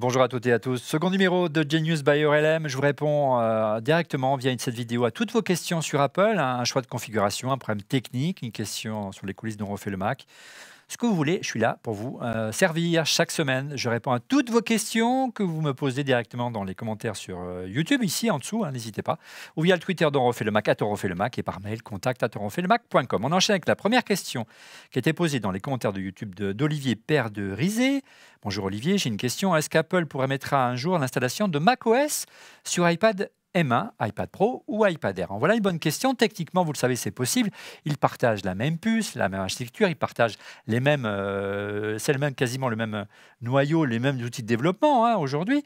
Bonjour à toutes et à tous. Second numéro de Genius by RLM. Je vous réponds directement via cette vidéo à toutes vos questions sur Apple, un choix de configuration, un problème technique, une question sur les coulisses dont on refait le Mac. Ce que vous voulez, je suis là pour vous servir chaque semaine. Je réponds à toutes vos questions que vous me posez directement dans les commentaires sur YouTube, ici en dessous, n'hésitez pas, ou via le Twitter d'On refait le Mac, @onrefaitLemac, et par mail, contact@onrefaitLemac.com. On enchaîne avec la première question qui a été posée dans les commentaires de YouTube d'Olivier Père de Rizet. Bonjour Olivier, j'ai une question. Est-ce qu'Apple pourrait mettre un jour l'installation de macOS sur iPad M1, iPad Pro ou iPad Air? Voilà une bonne question. Techniquement, vous le savez, c'est possible. Ils partagent la même puce, la même architecture, ils partagent les mêmes, quasiment le même noyau, les mêmes outils de développement aujourd'hui.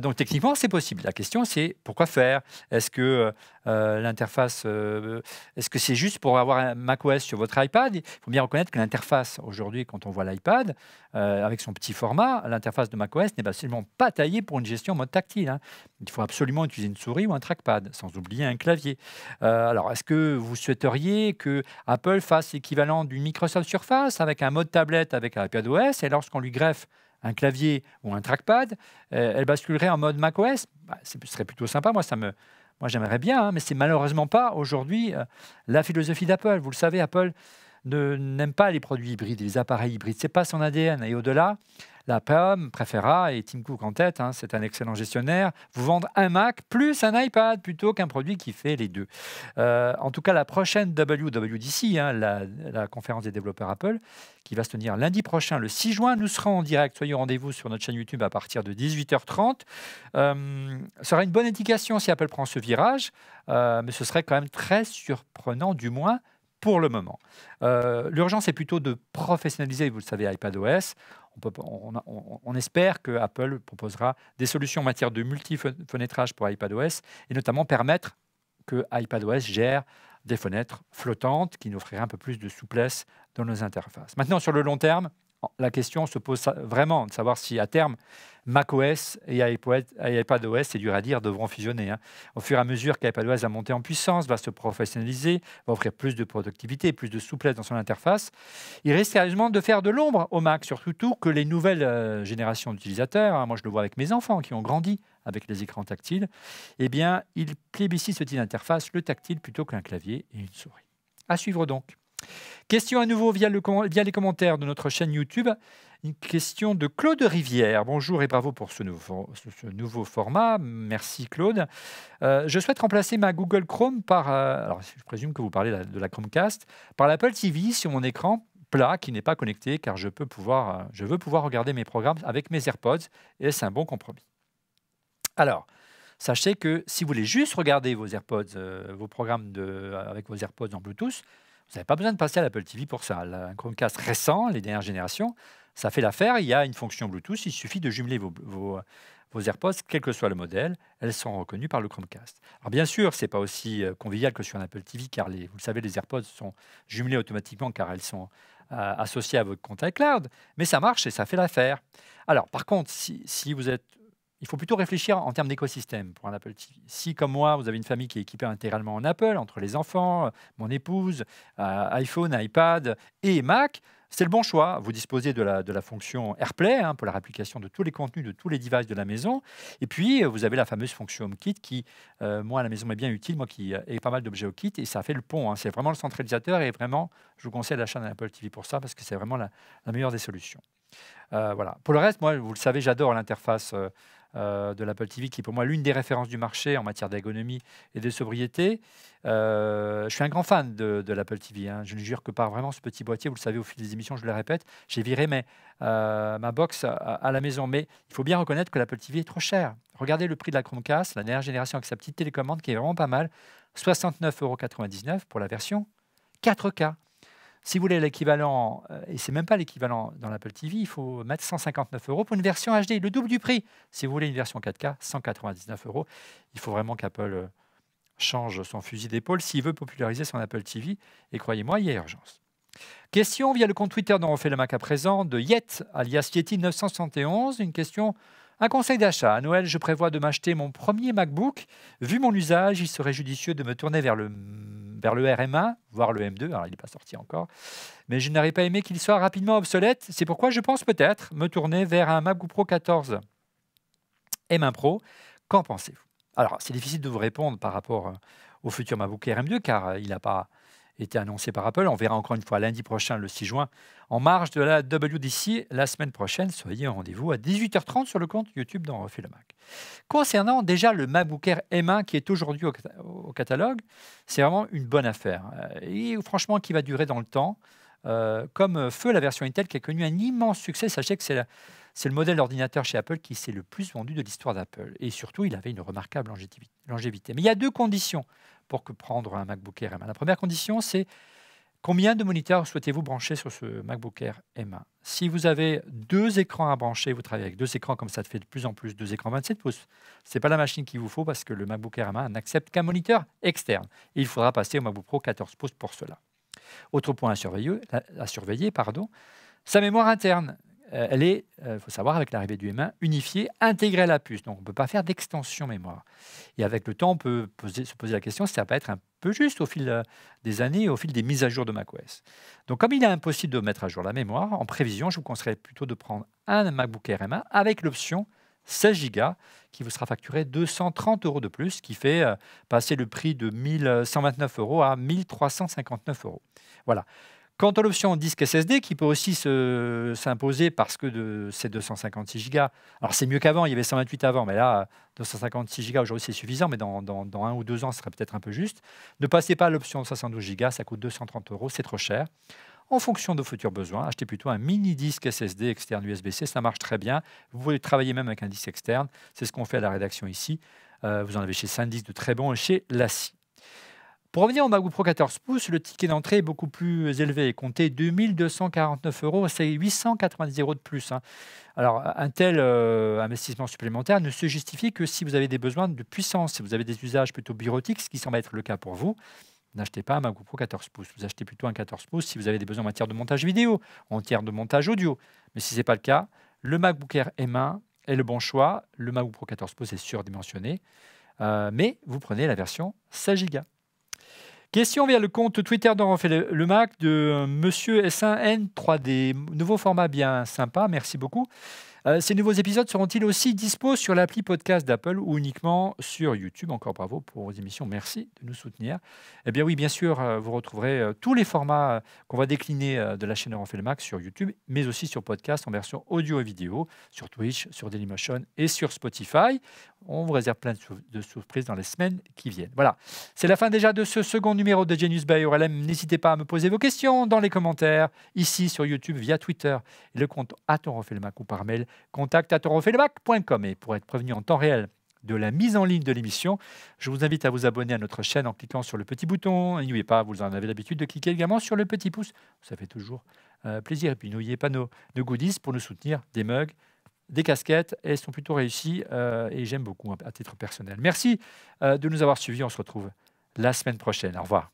Donc techniquement, c'est possible. La question, c'est pourquoi faire? Est-ce que l'interface, est-ce que c'est juste pour avoir un macOS sur votre iPad? Il faut bien reconnaître que l'interface aujourd'hui, quand on voit l'iPad, avec son petit format, l'interface de macOS n'est absolument pas taillée pour une gestion en mode tactile. Il faut absolument utiliser une souris ou un trackpad, sans oublier un clavier. Alors, est-ce que vous souhaiteriez que Apple fasse l'équivalent d'une Microsoft Surface avec un mode tablette avec iPadOS, et lorsqu'on lui greffe un clavier ou un trackpad, elle basculerait en mode macOS? Ce serait plutôt sympa. Moi, j'aimerais bien, mais c'est malheureusement pas aujourd'hui la philosophie d'Apple. Vous le savez, Apple n'aime pas les produits hybrides, les appareils hybrides. C'est pas son ADN. Et au-delà, la pomme préférera, et Tim Cook en tête, c'est un excellent gestionnaire, vous vendre un Mac plus un iPad plutôt qu'un produit qui fait les deux. En tout cas, la prochaine WWDC, la conférence des développeurs Apple, qui va se tenir lundi prochain, le 6 juin, nous serons en direct. Soyez au rendez-vous sur notre chaîne YouTube à partir de 18h30. Sera une bonne indication si Apple prend ce virage, mais ce serait quand même très surprenant, du moins pour le moment. L'urgence est plutôt de professionnaliser, vous le savez, iPadOS. On espère que Apple proposera des solutions en matière de multi-fenêtrage pour iPadOS, et notamment permettre que iPadOS gère des fenêtres flottantes qui nous offriraient un peu plus de souplesse dans nos interfaces. Maintenant, sur le long terme, la question se pose vraiment de savoir si à terme macOS et iPadOS, c'est dur à dire, devront fusionner. Au fur et à mesure qu'iPadOS va monter en puissance, va se professionnaliser, va offrir plus de productivité, plus de souplesse dans son interface, il risque sérieusement de faire de l'ombre au Mac, surtout que les nouvelles générations d'utilisateurs, moi je le vois avec mes enfants qui ont grandi avec les écrans tactiles, eh bien, ils plébiscitent ce type d'interface, le tactile, plutôt qu'un clavier et une souris. À suivre donc. Question à nouveau via les commentaires de notre chaîne YouTube. Une question de Claude Rivière. Bonjour et bravo pour ce nouveau format. Merci Claude. Je souhaite remplacer ma Google Chrome par, alors je présume que vous parlez de la Chromecast, par l'Apple TV sur mon écran plat qui n'est pas connecté, car je veux pouvoir regarder mes programmes avec mes AirPods, et c'est un bon compromis. Alors, sachez que si vous voulez juste regarder vos AirPods, vos programmes avec vos AirPods en Bluetooth, vous n'avez pas besoin de passer à l'Apple TV pour ça. Un Chromecast récent, les dernières générations, ça fait l'affaire. Il y a une fonction Bluetooth, il suffit de jumeler vos AirPods, quel que soit le modèle, elles sont reconnues par le Chromecast. Alors bien sûr, ce n'est pas aussi convivial que sur un Apple TV, car vous le savez, les AirPods sont jumelés automatiquement car elles sont associées à votre compte iCloud, mais ça marche et ça fait l'affaire. Alors par contre, si vous êtes... Il faut plutôt réfléchir en termes d'écosystème pour un Apple TV. Si, comme moi, vous avez une famille qui est équipée intégralement en Apple, entre les enfants, mon épouse, iPhone, iPad et Mac, c'est le bon choix. Vous disposez de la fonction AirPlay pour la réplication de tous les contenus de tous les devices de la maison. Et puis, vous avez la fameuse fonction HomeKit qui, moi, à la maison, m'est bien utile, moi qui ai pas mal d'objets au kit, et ça fait le pont. C'est vraiment le centralisateur, et vraiment, je vous conseille l'achat d'un Apple TV pour ça, parce que c'est vraiment la meilleure des solutions. Voilà. Pour le reste, moi, vous le savez, j'adore l'interface de l'Apple TV, qui est pour moi l'une des références du marché en matière d'ergonomie et de sobriété. Je suis un grand fan de l'Apple TV. Je ne jure que par vraiment ce petit boîtier. Vous le savez, au fil des émissions, je le répète, j'ai viré ma box à la maison. Mais il faut bien reconnaître que l'Apple TV est trop cher. Regardez le prix de la Chromecast, la dernière génération avec sa petite télécommande qui est vraiment pas mal. 69,99 € pour la version 4K. Si vous voulez l'équivalent, et ce n'est même pas l'équivalent dans l'Apple TV, il faut mettre 159 € pour une version HD, le double du prix. Si vous voulez une version 4K, 199 €. Il faut vraiment qu'Apple change son fusil d'épaule s'il veut populariser son Apple TV. Et croyez-moi, il y a urgence. Question via le compte Twitter dont on fait le Mac à présent, de Yet, alias Yeti971. Une question, un conseil d'achat. À Noël, je prévois de m'acheter mon premier MacBook. Vu mon usage, il serait judicieux de me tourner vers le RM1, voire le M2. Alors, il n'est pas sorti encore. Mais je n'aurais pas aimé qu'il soit rapidement obsolète. C'est pourquoi je pense peut-être me tourner vers un MacBook Pro 14. M1 Pro. Qu'en pensez-vous? Alors, c'est difficile de vous répondre par rapport au futur MacBook Air M2 car il n'a pas été annoncé par Apple. On verra encore une fois lundi prochain, le 6 juin, en marge de la WWDC la semaine prochaine. Soyez au rendez-vous à 18h30 sur le compte YouTube d'On refait le Mac. Concernant déjà le MacBook Air M1 qui est aujourd'hui au catalogue, c'est vraiment une bonne affaire. Et franchement, qui va durer dans le temps. Comme feu la version Intel qui a connu un immense succès. Sachez que c'est le modèle d'ordinateur chez Apple qui s'est le plus vendu de l'histoire d'Apple. Et surtout, il avait une remarquable longévité. Mais il y a deux conditions pour prendre un MacBook Air M1. La première condition, c'est combien de moniteurs souhaitez-vous brancher sur ce MacBook Air M1? Si vous avez 2 écrans à brancher, vous travaillez avec 2 écrans comme ça fait de plus en plus, 2 écrans 27 pouces. Ce n'est pas la machine qu'il vous faut parce que le MacBook Air M1 n'accepte qu'un moniteur externe. Et il faudra passer au MacBook Pro 14 pouces pour cela. Autre point à surveiller, sa mémoire interne. Elle est, il faut savoir, avec l'arrivée du M1, unifiée, intégrée à la puce. Donc, on ne peut pas faire d'extension mémoire. Et avec le temps, on peut se poser la question si ça va pas être un peu juste au fil des années et au fil des mises à jour de macOS. Donc, comme il est impossible de mettre à jour la mémoire, en prévision, je vous conseillerais plutôt de prendre un MacBook Air M1 avec l'option 16 Go qui vous sera facturé 230 € de plus, ce qui fait passer le prix de 1 129 € à 1 359 €. Voilà. Quant à l'option disque SSD, qui peut aussi s'imposer parce que c'est 256 Go. Alors, c'est mieux qu'avant, il y avait 128 avant, mais là, 256 Go aujourd'hui, c'est suffisant, mais dans 1 ou 2 ans, ce serait peut-être un peu juste. Ne passez pas à l'option 72 Go, ça coûte 230 €, c'est trop cher. En fonction de vos futurs besoins, achetez plutôt un mini disque SSD externe USB-C, ça marche très bien. Vous pouvez travailler même avec un disque externe, c'est ce qu'on fait à la rédaction ici. Vous en avez chez SanDisk de très bons et chez LaCie. Pour revenir au MacBook Pro 14 pouces, le ticket d'entrée est beaucoup plus élevé. Comptez 2 249 €, c'est 890 € de plus. Alors, un tel investissement supplémentaire ne se justifie que si vous avez des besoins de puissance, si vous avez des usages plutôt bureautiques, ce qui semble être le cas pour vous. N'achetez pas un MacBook Pro 14 pouces. Vous achetez plutôt un 14 pouces si vous avez des besoins en matière de montage vidéo, en matière de montage audio. Mais si ce n'est pas le cas, le MacBook Air M1 est le bon choix. Le MacBook Pro 14 pouces est surdimensionné, mais vous prenez la version 16 Go. Question via le compte Twitter d'On refait le Mac de Monsieur S1N3D. Nouveau format bien sympa, merci beaucoup. Ces nouveaux épisodes seront-ils aussi dispo sur l'appli podcast d'Apple ou uniquement sur YouTube? Encore bravo pour vos émissions, merci de nous soutenir. Eh bien oui, bien sûr, vous retrouverez tous les formats qu'on va décliner de la chaîne On refait le Mac sur YouTube, mais aussi sur podcast en version audio et vidéo, sur Twitch, sur Dailymotion et sur Spotify. On vous réserve plein de surprises dans les semaines qui viennent. Voilà, c'est la fin déjà de ce second numéro de Genius by ORLM. N'hésitez pas à me poser vos questions dans les commentaires, ici sur YouTube, via Twitter, et le compte @On refait le Mac ou par mail, contact@onrefaitlemacom. Et pour être prévenu en temps réel de la mise en ligne de l'émission, je vous invite à vous abonner à notre chaîne en cliquant sur le petit bouton. Et n'oubliez pas, vous en avez l'habitude, de cliquer également sur le petit pouce. Ça fait toujours plaisir. Et puis n'oubliez pas nos goodies pour nous soutenir, des mugs, des casquettes. Elles sont plutôt réussies et j'aime beaucoup à titre personnel. Merci de nous avoir suivis. On se retrouve la semaine prochaine. Au revoir.